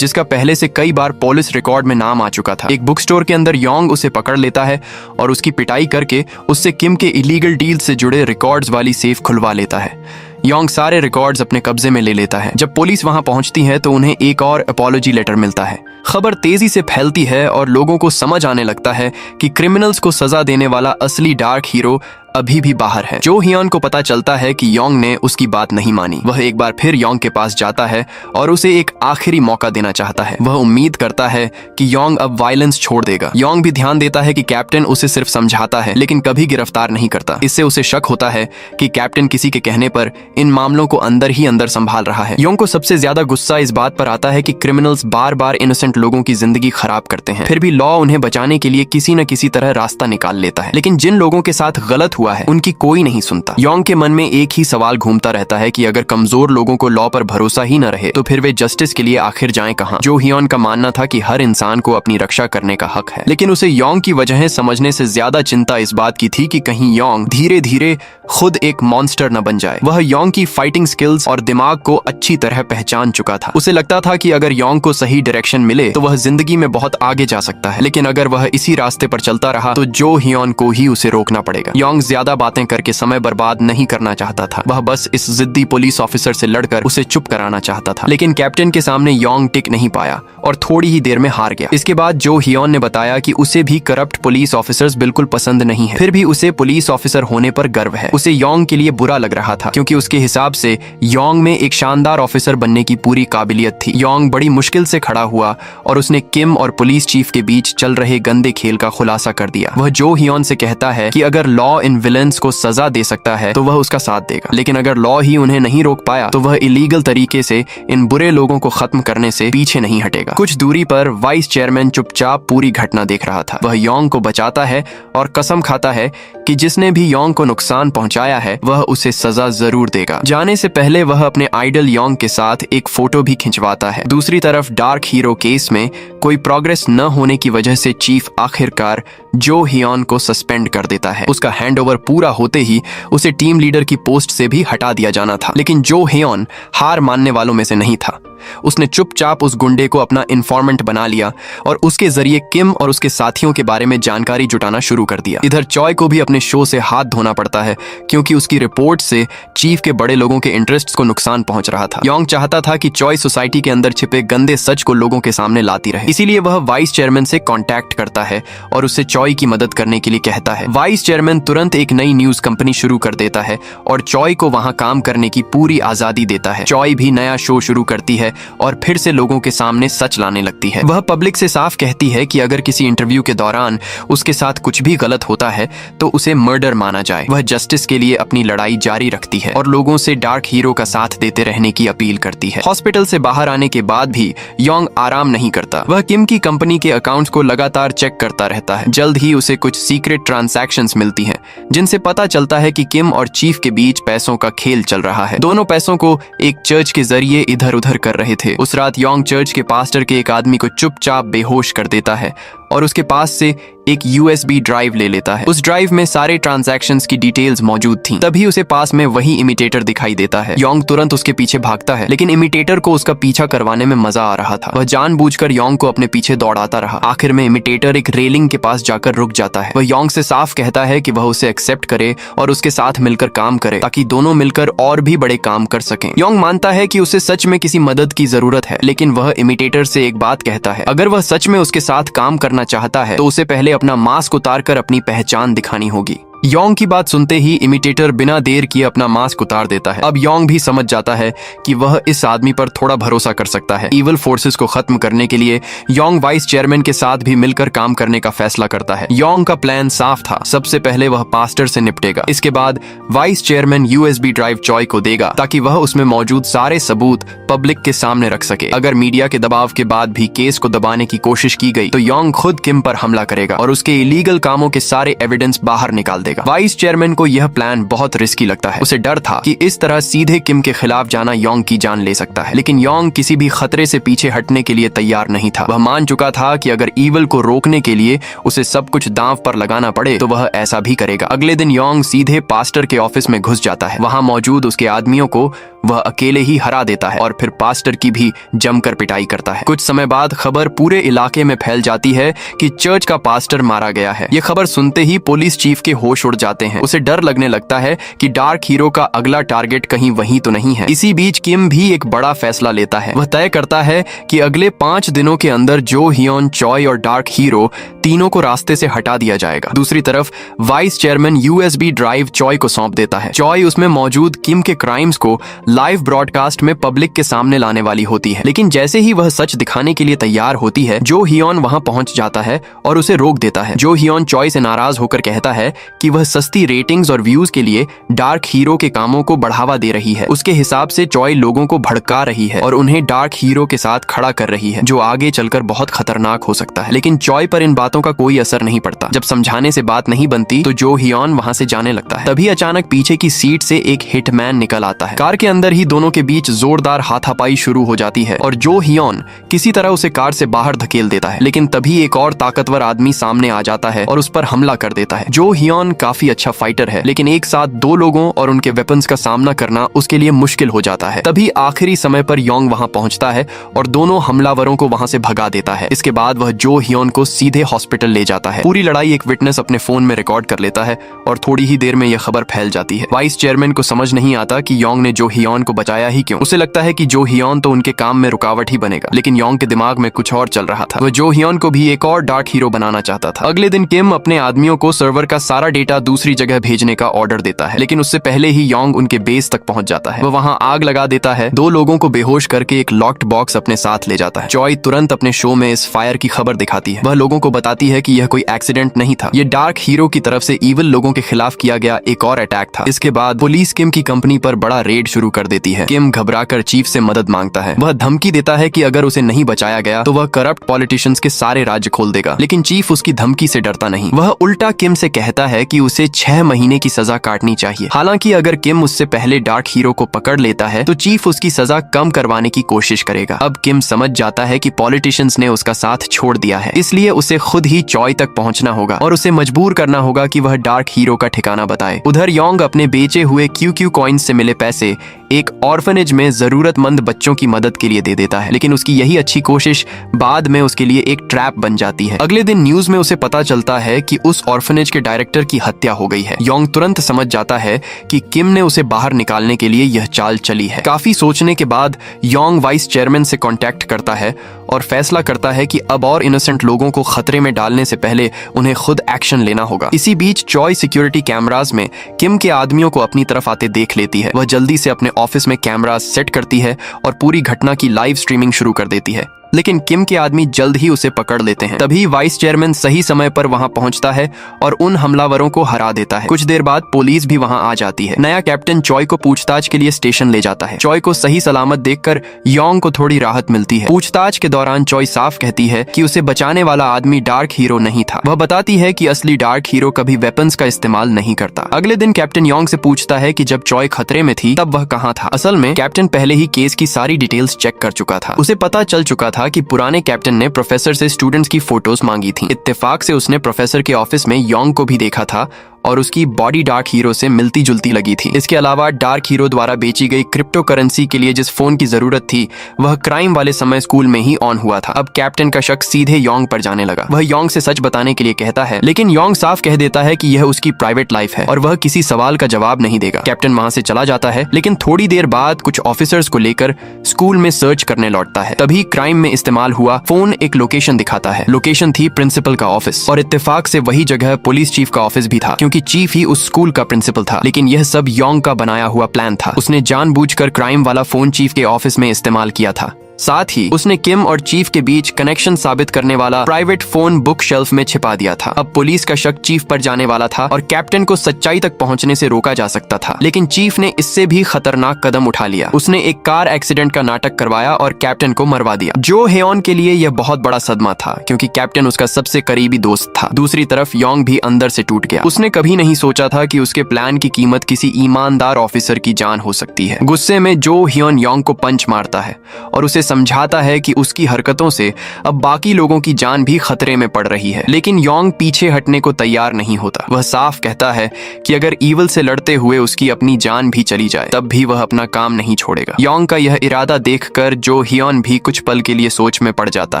जिसका पहले से कई बार पुलिस रिकॉर्ड में नाम आ चुका था। एक बुक स्टोर के अंदर योंग उसे पकड़ लेता है और उसकी पिटाई करके उससे किम के इलीगल डील से जुड़े रिकॉर्ड्स वाली सेफ खुलवा लेता है। योंग सारे रिकॉर्ड्स अपने कब्जे में ले लेता है। जब पुलिस वहां पहुंचती है तो उन्हें एक और अपॉलॉजी लेटर मिलता है। खबर तेजी से फैलती है और लोगों को समझ आने लगता है कि क्रिमिनल्स को सजा देने वाला असली डार्क हीरो अभी भी बाहर है। जो हियोन को पता चलता है कि योंग ने उसकी बात नहीं मानी। वह एक बार फिर योंग के पास जाता है और उसे एक आखिरी मौका देना चाहता है। वह उम्मीद करता है कि योंग अब वायलेंस छोड़ देगा। योंग भी ध्यान देता है कि कैप्टन उसे सिर्फ समझाता है लेकिन कभी गिरफ्तार नहीं करता। इससे उसे शक होता है कि कैप्टन किसी के कहने पर इन मामलों को अंदर ही अंदर संभाल रहा है। योंग को सबसे ज्यादा गुस्सा इस बात पर आता है कि क्रिमिनल्स बार बार इनोसेंट लोगों की जिंदगी खराब करते हैं, फिर भी लॉ उन्हें बचाने के लिए किसी न किसी तरह रास्ता निकाल लेता है। लेकिन जिन लोगों के साथ गलत हुआ है उनकी कोई नहीं सुनता। योंग के मन में एक ही सवाल घूमता रहता है कि अगर कमजोर लोगों को लॉ पर भरोसा ही न रहे तो फिर वे जस्टिस के लिए आखिर जाएं कहां। जो हियोन का मानना था कि हर इंसान को अपनी रक्षा करने का हक है, लेकिन उसे योंग की वजहें समझने से ज्यादा चिंता इस बात की थी कि कहीं योंग धीरे धीरे खुद एक मॉन्स्टर न बन जाए। वह योंग की फाइटिंग स्किल्स और दिमाग को अच्छी तरह पहचान चुका था। उसे लगता था कि अगर योंग को सही डायरेक्शन मिले तो वह जिंदगी में बहुत आगे जा सकता है, लेकिन अगर वह इसी रास्ते पर चलता रहा तो जो हियोन को ही उसे रोकना पड़ेगा। योंग ज्यादा बातें करके समय बर्बाद नहीं करना चाहता था। वह बस इस जिद्दी पुलिस ऑफिसर से लड़कर उसे चुप कराना चाहता था, लेकिन कैप्टन के सामने योंग टिक नहीं पाया और थोड़ी ही देर में हार गया। इसके बाद जो हियोन ने बताया कि उसे भी करप्ट पुलिस ऑफिसर्स बिल्कुल पसंद नहीं है, फिर भी उसे पुलिस ऑफिसर होने पर गर्व है। उसे योंग के लिए बुरा लग रहा था क्योंकि उसके हिसाब से योंग में एक शानदार ऑफिसर बनने की पूरी काबिलियत थी। योंग बड़ी मुश्किल से खड़ा हुआ और उसने किम और पुलिस चीफ के बीच चल रहे गंदे खेल का खुलासा कर दिया। वह जो हियोन से कहता है कि अगर लॉ इन विलेंस को सजा दे सकता है तो वह उसका साथ देगा, लेकिन अगर लॉ ही उन्हें नहीं रोक पाया तो वह इलीगल तरीके से इन बुरे लोगों को खत्म करने से पीछे नहीं हटेगा। कुछ दूरी पर वाइस चेयरमैन चुपचाप पूरी घटना देख रहा था। वह योंग को बचाता है और कसम खाता है कि जिसने भी योंग को नुकसान पहुंचाया है वह उसे सजा जरूर देगा। जाने से पहले वह अपने आइडल योंग के साथ एक फोटो भी खिंचवाता है। दूसरी तरफ डार्क हीरो केस में कोई प्रोग्रेस न होने की वजह से चीफ आखिरकार जो हियोन को सस्पेंड कर देता है। उसका हैंडओवर पूरा होते ही उसे टीम लीडर की पोस्ट से भी हटा दिया जाना था, लेकिन जो हियोन हार मानने वालों में से नहीं था। उसने चुपचाप उस गुंडे को अपना इन्फॉर्मेंट बना लिया और उसके जरिए किम और उसके साथियों के बारे में जानकारी जुटाना शुरू कर दिया। इधर चॉय को भी अपने शो से हाथ धोना पड़ता है क्योंकि उसकी रिपोर्ट से चीफ के बड़े लोगों के इंटरेस्ट्स को नुकसान पहुंच रहा था। योंग चाहता था कि चॉय सोसाइटी के अंदर छिपे गंदे सच को लोगों के सामने लाती रहे, इसीलिए वह वाइस चेयरमैन से कांटेक्ट करता है और उससे चॉय की मदद करने के लिए कहता है। वाइस चेयरमैन तुरंत एक नई न्यूज कंपनी शुरू कर देता है और चॉय को वहां काम करने की पूरी आजादी देता है। चॉय भी नया शो शुरू करती है और फिर से लोगों के सामने सच लाने लगती है। वह पब्लिक से साफ कहती है कि अगर किसी इंटरव्यू के दौरान उसके साथ कुछ भी गलत होता है तो उसे मर्डर माना जाए। वह जस्टिस के लिए अपनी लड़ाई जारी रखती है और लोगों से डार्क हीरो का साथ देते रहने की अपील करती है। हॉस्पिटल से बाहर आने के बाद भी योंग आराम नहीं करता। वह किम की कंपनी के अकाउंट्स को लगातार चेक करता रहता है। जल्द ही उसे कुछ सीक्रेट ट्रांजैक्शंस मिलती हैं जिनसे पता चलता है कि किम और चीफ के बीच पैसों का खेल चल रहा है। दोनों पैसों को एक चर्च के जरिए इधर उधर कर कर रहे थे। उस रात योंग चर्च के पास्टर के एक आदमी को चुपचाप बेहोश कर देता है और उसके पास से एक USB ड्राइव ले लेता है। उस ड्राइव में सारे ट्रांजैक्शंस की डिटेल्स मौजूद थीं। तभी उसे पास में वही इमिटेटर दिखाई देता है। योंग तुरंत उसके पीछे भागता है, लेकिन इमिटेटर को उसका पीछा करवाने में मजा आ रहा था। वह जानबूझकर योंग को अपने पीछे दौड़ाता रहा। आखिर में इमिटेटर एक रेलिंग के पास जाकर रुक जाता है। वह योंग से साफ कहता है कि वह उसे एक्सेप्ट करे और उसके साथ मिलकर काम करे, ताकि दोनों मिलकर और भी बड़े काम कर सकें। योंग मानता है कि उसे सच में किसी मदद की जरूरत है, लेकिन वह इमिटेटर से एक बात कहता है, अगर वह सच में उसके साथ काम करना चाहता है तो उसे पहले अपना मास्क उतारकर अपनी पहचान दिखानी होगी। योंग की बात सुनते ही इमिटेटर बिना देर किए अपना मास्क उतार देता है। अब योंग भी समझ जाता है कि वह इस आदमी पर थोड़ा भरोसा कर सकता है। इविल फोर्सेस को खत्म करने के लिए योंग वाइस चेयरमैन के साथ भी मिलकर काम करने का फैसला करता है। योंग का प्लान साफ था। सबसे पहले वह पास्टर से निपटेगा। इसके बाद वाइस चेयरमैन USB ड्राइव चॉय को देगा, ताकि वह उसमें मौजूद सारे सबूत पब्लिक के सामने रख सके। अगर मीडिया के दबाव के बाद भी केस को दबाने की कोशिश की गई तो योंग खुद किम पर हमला करेगा और उसके इलीगल कामों के सारे एविडेंस बाहर निकाल देगा। वाइस चेयरमैन को यह प्लान बहुत रिस्की लगता है। उसे डर था कि इस तरह सीधे किम के खिलाफ जाना योंग की जान ले सकता है, लेकिन योंग किसी भी खतरे से पीछे हटने के लिए तैयार नहीं था। वह मान चुका था कि अगर ईविल को रोकने के लिए उसे सब कुछ दांव पर लगाना पड़े तो वह ऐसा भी करेगा। अगले दिन योंग सीधे पास्टर के ऑफिस में घुस जाता है। वहां मौजूद उसके आदमियों को वह अकेले ही हरा देता है और फिर पास्टर की भी जमकर पिटाई करता है। कुछ समय बाद खबर पूरे इलाके में फैल जाती है कि चर्च का पास्टर मारा गया है। यह खबर सुनते ही पुलिस चीफ के होश उड़ जाते हैं। उसे डर लगने लगता है कि डार्क हीरो का अगला टारगेट कहीं वही तो नहीं है। इसी बीच किम भी एक बड़ा फैसला लेता है। वह तय करता है कि अगले 5 दिनों के अंदर जो हियोन, चॉय और डार्क हीरो तीनों को रास्ते से हटा दिया जाएगा। दूसरी तरफ वाइस चेयरमैन USB ड्राइव चॉय को सौंप देता है। चॉय उसमें मौजूद किम के क्राइम्स को लाइव ब्रॉडकास्ट में पब्लिक के सामने लाने वाली होती है, लेकिन जैसे ही वह सच दिखाने के लिए तैयार होती है, जो हियोन वहां पहुंच जाता है और उसे रोक देता है। जो हियोन चॉय से नाराज होकर कहता है कि वह सस्ती रेटिंग्स और व्यूज के लिए डार्क हीरो के कामों को बढ़ावा दे रही है। उसके हिसाब से चॉय लोगों को भड़का रही है और उन्हें डार्क हीरो के साथ खड़ा कर रही है, जो आगे चलकर बहुत खतरनाक हो सकता है। लेकिन चॉय पर इन बातों का कोई असर नहीं पड़ता। जब समझाने से बात नहीं बनती तो जो हियोन वहां से जाने लगता है। तभी अचानक पीछे की सीट से एक हिटमैन निकल आता है। कार के अंदर ही दोनों के बीच जोरदार हाथापाई शुरू हो जाती है और जो हियोन किसी तरह उसे कार से बाहर धकेल देता है, लेकिन तभी एक और ताकतवर आदमी सामने आ जाता है और उस पर हमला कर देता है। जो हियोन काफी अच्छा फाइटर है, लेकिन एक साथ 2 लोगों और उनके वेपन्स का सामना करना उसके लिए मुश्किल हो जाता है। तभी आखिरी समय पर योंग वहां पहुंचता है और दोनों हमलावरों को वहां से भगा देता है। इसके बाद वह जो हियोन को सीधे हॉस्पिटल ले जाता है। पूरी लड़ाई एक विटनेस अपने फोन में रिकॉर्ड कर लेता है और थोड़ी ही देर में यह खबर फैल जाती है। वाइस चेयरमैन को समझ नहीं आता कि योंग ने जो हियोन को बचाया ही क्यों। उसे लगता है कि जो हियोन तो उनके काम में रुकावट ही बनेगा, लेकिन योंग के दिमाग में कुछ और चल रहा था। वह जो हियोन को भी एक और डार्क हीरो बनाना चाहता था। अगले दिन किम अपने आदमियों को सर्वर का सारा डेटा दूसरी जगह भेजने का ऑर्डर देता है, लेकिन उससे पहले ही योंग उनके बेस तक पहुंच जाता है। वह वहां आग लगा देता है। 2 लोगों को बेहोश करके एक लॉक्ड बॉक्स अपने साथ ले जाता है। चॉय तुरंत अपने शो में इस फायर की खबर दिखाती है। वह लोगों को बताती है कि यह कोई एक्सीडेंट नहीं था, यह डार्क हीरो की तरफ से इविल लोगों के खिलाफ किया गया एक और अटैक था। इसके बाद पुलिस किम की कंपनी पर बड़ा रेड शुरू कर देती है। किम घबराकर चीफ से मदद मांगता है। वह धमकी देता है कि अगर उसे नहीं बचाया गया तो वह करप्ट पॉलिटिशियंस के सारे राज्य खोल देगा, लेकिन चीफ उसकी धमकी से डरता नहीं। वह उल्टा किम से कहता है कि उसे 6 महीने की सजा काटनी चाहिए। हालांकि अगर किम उससे पहले डार्क हीरो को पकड़ लेता है तो चीफ उसकी सजा कम करवाने की कोशिश करेगा। अब किम समझ जाता है कि पॉलिटिशियंस ने उसका साथ छोड़ दिया है, इसलिए उसे खुद ही चॉय तक पहुंचना होगा और उसे मजबूर करना होगा कि वह डार्क हीरो का ठिकाना बताए। उधर योंग अपने बेचे हुए QQ कॉइन्स से मिले पैसे एक ऑर्फनेज में जरूरतमंद बच्चों की मदद के लिए दे देता है, लेकिन उसकी यही अच्छी कोशिश बाद में उसके लिए एक ट्रैप बन जाती है। अगले दिन न्यूज में उसे पता चलता है कि उस ऑर्फनेज के डायरेक्टर की हत्या हो गई है। योंग तुरंत समझ जाता है कि किम ने उसे बाहर निकालने के लिए यह चाल चली है। काफी सोचने के बाद योंग वाइस चेयरमैन से कांटेक्ट करता है और फैसला करता है कि अब और इनोसेंट लोगों को खतरे में डालने से पहले उन्हें खुद एक्शन लेना होगा। इसी बीच चॉय सिक्योरिटी कैमरास में किम के आदमियों को अपनी तरफ आते देख लेती है। वह जल्दी से अपने ऑफिस में कैमरा सेट करती है और पूरी घटना की लाइव स्ट्रीमिंग शुरू कर देती है। लेकिन किम के आदमी जल्द ही उसे पकड़ लेते हैं। तभी वाइस चेयरमैन सही समय पर वहां पहुंचता है और उन हमलावरों को हरा देता है। कुछ देर बाद पुलिस भी वहां आ जाती है। नया कैप्टन चॉय को पूछताछ के लिए स्टेशन ले जाता है। चॉय को सही सलामत देखकर योंग को थोड़ी राहत मिलती है। पूछताछ के दौरान चॉय साफ कहती है कि उसे बचाने वाला आदमी डार्क हीरो नहीं था। वह बताती है कि असली डार्क हीरो कभी वेपन्स का इस्तेमाल नहीं करता। अगले दिन कैप्टन योंग से पूछता है कि जब चॉय खतरे में थी तब वह कहाँ था। असल में कैप्टन पहले ही केस की सारी डिटेल्स चेक कर चुका था। उसे पता चल चुका था कि पुराने कैप्टन ने प्रोफेसर से स्टूडेंट्स की फोटोज मांगी थी। इत्तेफाक से उसने प्रोफेसर के ऑफिस में योंग को भी देखा था और उसकी बॉडी डार्क हीरो से मिलती जुलती लगी थी। इसके अलावा डार्क हीरो द्वारा बेची गई क्रिप्टो करेंसी के लिए जिस फोन की जरूरत थी वह क्राइम वाले समय स्कूल में ही ऑन हुआ था। अब कैप्टन का शक सीधे योंग पर जाने लगा। वह योंग से सच बताने के लिए कहता है, लेकिन योंग साफ कह देता है कि यह उसकी प्राइवेट लाइफ है और वह किसी सवाल का जवाब नहीं देगा। कैप्टन वहां से चला जाता है, लेकिन थोड़ी देर बाद कुछ ऑफिसर्स को लेकर स्कूल में सर्च करने लौटता है। तभी क्राइम में इस्तेमाल हुआ फोन एक लोकेशन दिखाता है। लोकेशन थी प्रिंसिपल का ऑफिस और इत्तेफाक से वही जगह पुलिस चीफ का ऑफिस भी था, क्योंकि चीफ ही उस स्कूल का प्रिंसिपल था। लेकिन यह सब योंग का बनाया हुआ प्लान था। उसने जानबूझकर क्राइम वाला फोन चीफ के ऑफिस में इस्तेमाल किया था। साथ ही उसने किम और चीफ के बीच कनेक्शन साबित करने वाला प्राइवेट फोन बुक शेल्फ में छिपा दिया था। अब पुलिस का शक चीफ पर जाने वाला था और कैप्टन को सच्चाई तक पहुंचने से रोका जा सकता था। लेकिन चीफ ने इससे भी खतरनाक कदम उठा लिया। उसने एक कार एक्सीडेंट का नाटक करवाया और कैप्टन को मरवा दिया। जो हेयोन के लिए यह बहुत बड़ा सदमा था, क्योंकि कैप्टन उसका सबसे करीबी दोस्त था। दूसरी तरफ योंग भी अंदर से टूट गया। उसने कभी नहीं सोचा था कि उसके प्लान की कीमत किसी ईमानदार ऑफिसर की जान हो सकती है। गुस्से में जो हियोन योंग को पंच मारता है और उसे समझाता है कि उसकी हरकतों से अब बाकी लोगों की जान भी खतरे में पड़ रही है। लेकिन योंग पीछे हटने को तैयार नहीं होता। वह साफ कहता है कि अगर ईवल से लड़ते हुए उसकी अपनी जान भी चली जाए तब भी वह अपना काम नहीं छोड़ेगा। योंग का यह इरादा देखकर जो हियोन भी कुछ पल के लिए सोच में पड़ जाता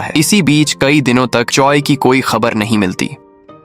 है। इसी बीच कई दिनों तक चॉय की कोई खबर नहीं मिलती।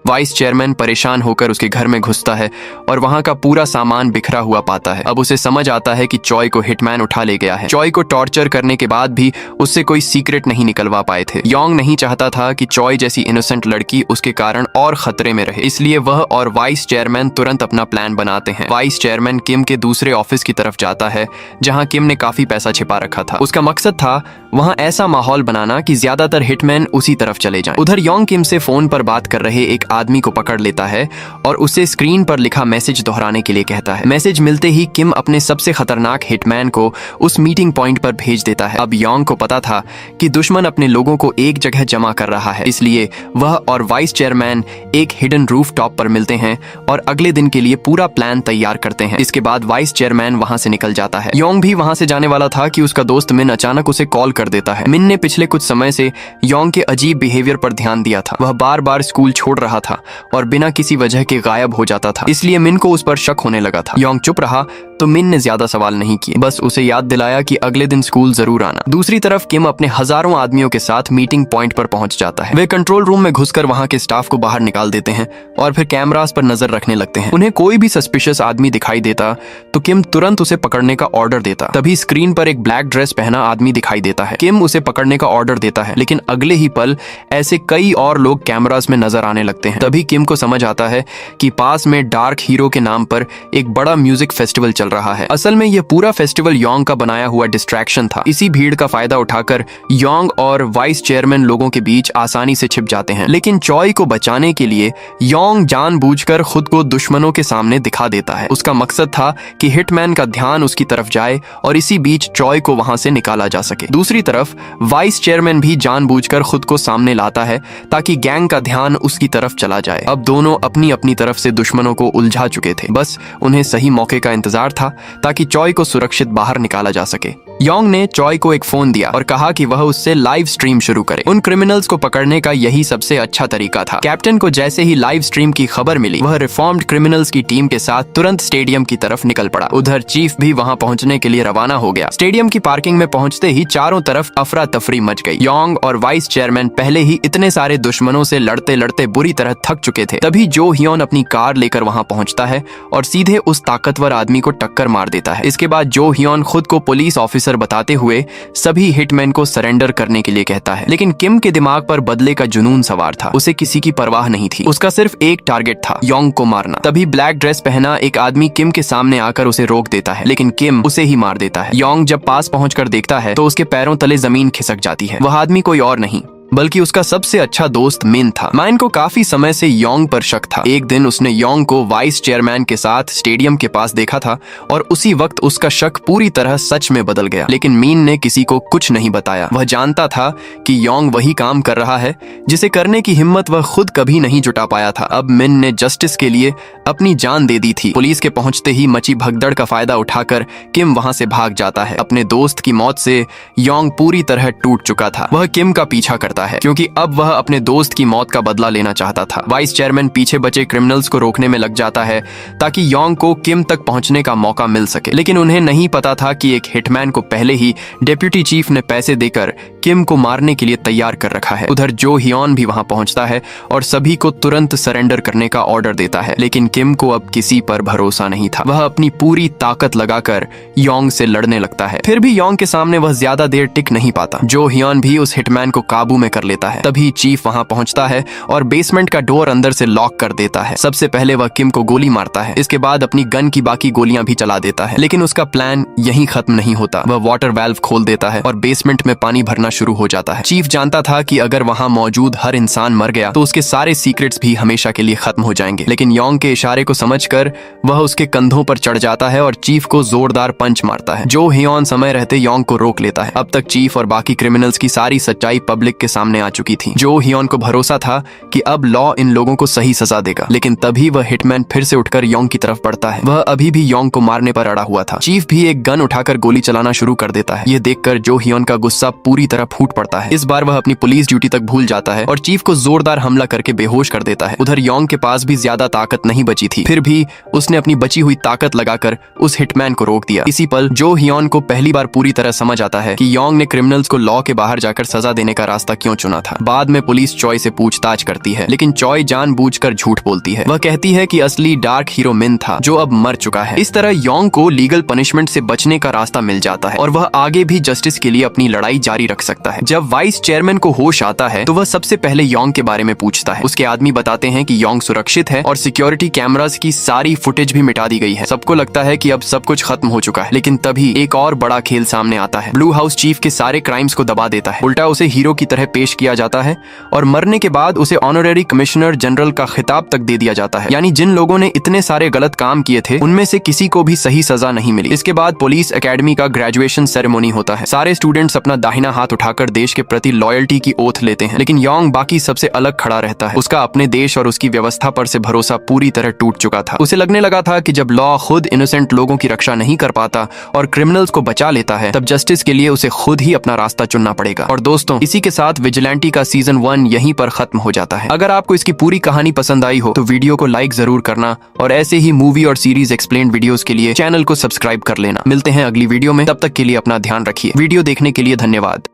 वाइस चेयरमैन परेशान होकर उसके घर में घुसता है और वहां का पूरा सामान बिखरा हुआ पाता है। अब उसे समझ आता है कि चॉय को हिटमैन उठा ले गया है। चॉय को टॉर्चर करने के बाद भी उससे कोई सीक्रेट नहीं निकलवा पाए थे। योंग नहीं चाहता था कि चॉय जैसी इनोसेंट लड़की उसके कारण और खतरे में रहे, इसलिए वह और वाइस चेयरमैन तुरंत अपना प्लान बनाते हैं। वाइस चेयरमैन किम के दूसरे ऑफिस की तरफ जाता है जहाँ किम ने काफी पैसा छिपा रखा था। उसका मकसद था वहाँ ऐसा माहौल बनाना कि ज्यादातर हिटमैन उसी तरफ चले जाएं। उधर योंग किम से फोन पर बात कर रहे एक आदमी को पकड़ लेता है और उसे स्क्रीन पर लिखा मैसेज दोहराने के लिए कहता है। मैसेज मिलते ही किम अपने सबसे खतरनाक हिटमैन को उस मीटिंग पॉइंट पर भेज देता है। अब योंग को पता था कि दुश्मन अपने लोगों को एक जगह जमा कर रहा है, इसलिए वह और वाइस चेयरमैन एक हिडन रूफ टॉप पर मिलते हैं और अगले दिन के लिए पूरा प्लान तैयार करते हैं। इसके बाद वाइस चेयरमैन वहां से निकल जाता है। योंग भी वहां से जाने वाला था कि उसका दोस्त मिन अचानक उसे कॉल कर देता है। मिन ने पिछले कुछ समय से योंग के अजीब बिहेवियर पर ध्यान दिया था। वह बार बार स्कूल छोड़ रहा था और बिना किसी वजह के गायब हो जाता था, इसलिए मिन को उस पर शक होने लगा था। योंग चुप रहा तो मिन ने ज्यादा सवाल नहीं किए, बस उसे याद दिलाया कि अगले दिन स्कूल जरूर आना। दूसरी तरफ किम अपने हजारों आदमियों के साथ मीटिंग पॉइंट पर पहुंच जाता है। वे कंट्रोल रूम में घुसकर वहां के स्टाफ को बाहर निकाल देते हैं और फिर कैमरास पर नजर रखने लगते हैं। उन्हें कोई भी सस्पिशियस आदमी दिखाई देता तो किम तुरंत उसे पकड़ने का ऑर्डर देता। तभी स्क्रीन पर एक ब्लैक ड्रेस पहना आदमी दिखाई देता है। किम उसे पकड़ने का ऑर्डर देता है, लेकिन अगले ही पल ऐसे कई और लोग कैमरास में नजर आने लगते हैं। तभी किम को समझ आता है कि पास में डार्क हीरो के नाम पर एक बड़ा म्यूजिक फेस्टिवल चल रहा है। असल में यह पूरा फेस्टिवल योंग का बनाया हुआ डिस्ट्रैक्शन था। इसी भीड़ का फायदा उठाकर योंग और वाइस चेयरमैन लोगों के बीच आसानी से छिप जाते हैं। लेकिन चॉय को बचाने के लिए योंग जानबूझकर खुद को दुश्मनों के सामने दिखा देता है। उसका मकसद था कि हिटमैन का ध्यान उसकी तरफ जाए और इसी बीच चॉय को वहां से निकाला जा सके। दूसरी तरफ वाइस चेयरमैन भी जानबूझकर खुद को सामने लाता है ताकि गैंग का ध्यान उसकी तरफ चला जाए। अब दोनों अपनी अपनी तरफ से दुश्मनों को उलझा चुके थे, बस उन्हें सही मौके का इंतजार था ताकि चॉय को सुरक्षित बाहर निकाला जा सके। योंग ने चॉय को एक फोन दिया और कहा कि वह उससे लाइव स्ट्रीम शुरू करे। उन क्रिमिनल्स को पकड़ने का यही सबसे अच्छा तरीका था। कैप्टन को जैसे ही लाइव स्ट्रीम की खबर मिली, वह रिफॉर्म्ड क्रिमिनल्स की टीम के साथ तुरंत स्टेडियम की तरफ निकल पड़ा। उधर चीफ भी वहां पहुंचने के लिए रवाना हो गया। स्टेडियम की पार्किंग में पहुंचते ही चारों तरफ अफरा तफरी मच गई। योंग और वाइस चेयरमैन पहले ही इतने सारे दुश्मनों से लड़ते लड़ते बुरी तरह थक चुके थे। तभी जो हियोन अपनी कार लेकर वहां पहुंचता है और सीधे उस ताकतवर आदमी को टक्कर मार देता है। इसके बाद जो हियोन खुद को पुलिस ऑफिसर आंसर बताते हुए सभी हिटमैन को सरेंडर करने के लिए कहता है। लेकिन किम के दिमाग पर बदले का जुनून सवार था। उसे किसी की परवाह नहीं थी। उसका सिर्फ एक टारगेट था, योंग को मारना। तभी ब्लैक ड्रेस पहना एक आदमी किम के सामने आकर उसे रोक देता है, लेकिन किम उसे ही मार देता है। योंग जब पास पहुंचकर देखता है तो उसके पैरों तले जमीन खिसक जाती है। वह आदमी कोई और नहीं बल्कि उसका सबसे अच्छा दोस्त मिन था। माइन को काफी समय से योंग पर शक था। एक दिन उसने योंग को वाइस चेयरमैन के साथ स्टेडियम के पास देखा था और उसी वक्त उसका शक पूरी तरह सच में बदल गया। लेकिन मीन ने किसी को कुछ नहीं बताया। वह जानता था कि योंग वही काम कर रहा है जिसे करने की हिम्मत वह खुद कभी नहीं जुटा पाया था। अब मिन ने जस्टिस के लिए अपनी जान दे दी थी। पुलिस के पहुंचते ही मची भगदड़ का फायदा उठाकर किम वहां से भाग जाता है। अपने दोस्त की मौत से योंग पूरी तरह टूट चुका था। वह किम का पीछा करता है क्योंकि अब वह अपने दोस्त की मौत का बदला लेना चाहता था। वाइस चेयरमैन पीछे बचे क्रिमिनल्स को रोकने में लग जाता है ताकि योंग को किम तक पहुंचने का मौका मिल सके। लेकिन उन्हें नहीं पता था कि एक हिटमैन को पहले ही डिप्टी चीफ ने पैसे देकर किम को मारने के लिए तैयार कर रखा है। उधर जो हियोन भी वहां पहुंचता है और सभी को तुरंत सरेंडर करने का ऑर्डर देता है। लेकिन किम को अब किसी पर भरोसा नहीं था। वह अपनी पूरी ताकत लगाकर योंग से लड़ने लगता है। फिर भी योंग के सामने वह ज्यादा देर टिक नहीं पाता। जो हियोन भी उस हिटमैन को काबू में कर लेता है। तभी चीफ वहां पहुंचता है और बेसमेंट का डोर अंदर से लॉक कर देता है। सबसे पहले वह किम को गोली मारता है। इसके बाद अपनी गन की बाकी गोलियां भी चला देता है। लेकिन उसका प्लान यहीं खत्म नहीं होता। वह वाटर वाल्व खोल देता है और बेसमेंट में पानी भरना शुरू हो जाता है। चीफ जानता था कि अगर वहां मौजूद हर इंसान मर गया तो उसके सारे सीक्रेट्स भी हमेशा के लिए खत्म हो जाएंगे। लेकिन योंग के इशारे को समझकर वह उसके कंधों पर चढ़ जाता है और चीफ को जोरदार पंच मारता है। जो हियोन समय रहते योंग को रोक लेता है। अब तक चीफ और बाकी क्रिमिनल्स की सारी सच्चाई पब्लिक के सामने आ चुकी थी। जो हियोन को भरोसा था कि अब लॉ इन लोगों को सही सजा देगा। लेकिन तभी वह हिटमैन फिर से उठकर योंग की तरफ बढ़ता है। वह अभी भी योंग को मारने पर अड़ा हुआ था। चीफ भी एक गन उठाकर गोली चलाना शुरू कर देता है। यह देखकर जो हियोन का गुस्सा पूरी तरह फूट पड़ता है। इस बार वह अपनी पुलिस ड्यूटी तक भूल जाता है और चीफ को जोरदार हमला करके बेहोश कर देता है। उधर योंग के पास भी ज्यादा ताकत नहीं बची थी। फिर भी उसने अपनी बची हुई ताकत लगाकर उस हिटमैन को रोक दिया। इसी पल जो हियोन को पहली बार पूरी तरह समझ आता है कि योंग ने क्रिमिनल्स को लॉ के बाहर जाकर सजा देने का रास्ता क्यों चुना था। बाद में पुलिस चॉय से पूछताछ करती है, लेकिन चॉय जानबूझकर झूठ बोलती है। वह कहती है कि असली डार्क हीरो मिन था जो अब मर चुका है। इस तरह योंग को लीगल पनिशमेंट से बचने का रास्ता मिल जाता है और वह आगे भी जस्टिस के लिए अपनी लड़ाई जारी रख सकता है। जब वाइस चेयरमैन को होश आता है तो वह सबसे पहले योंग के बारे में पूछता है। उसके आदमी बताते हैं कि योंग सुरक्षित है और सिक्योरिटी कैमरास की सारी फुटेज भी मिटा दी गई है। सबको लगता है कि अब सब कुछ खत्म हो चुका है। लेकिन तभी एक और बड़ा खेल सामने आता है। ब्लू हाउस चीफ के सारे क्राइम्स को दबा देता है। उल्टा उसे हीरो की तरह पेश किया जाता है और मरने के बाद उसे ऑनरेरी कमिश्नर जनरल का खिताब तक दे दिया जाता है। यानी जिन लोगों ने इतने सारे गलत काम किए थे उनमें से किसी को भी सही सजा नहीं मिली। इसके बाद पुलिस एकेडमी का ग्रेजुएशन सेरेमनी होता है। सारे स्टूडेंट्स अपना दाहिना हाथ उठाकर देश के प्रति लॉयल्टी की ओथ लेते हैं। लेकिन योंग बाकी सबसे अलग खड़ा रहता है। उसका अपने देश और उसकी व्यवस्था पर से भरोसा पूरी तरह टूट चुका था। उसे लगने लगा था कि जब लॉ खुद इनोसेंट लोगों की रक्षा नहीं कर पाता और क्रिमिनल्स को बचा लेता है तब जस्टिस के लिए उसे खुद ही अपना रास्ता चुनना पड़ेगा। और दोस्तों, इसी के साथ विजिलेंटी का सीजन 1 यहीं पर खत्म हो जाता है। अगर आपको इसकी पूरी कहानी पसंद आई हो तो वीडियो को लाइक जरूर करना और ऐसे ही मूवी और सीरीज एक्सप्लेन्ड वीडियोस के लिए चैनल को सब्सक्राइब कर लेना। मिलते हैं अगली वीडियो में, तब तक के लिए अपना ध्यान रखिए। वीडियो देखने के लिए धन्यवाद।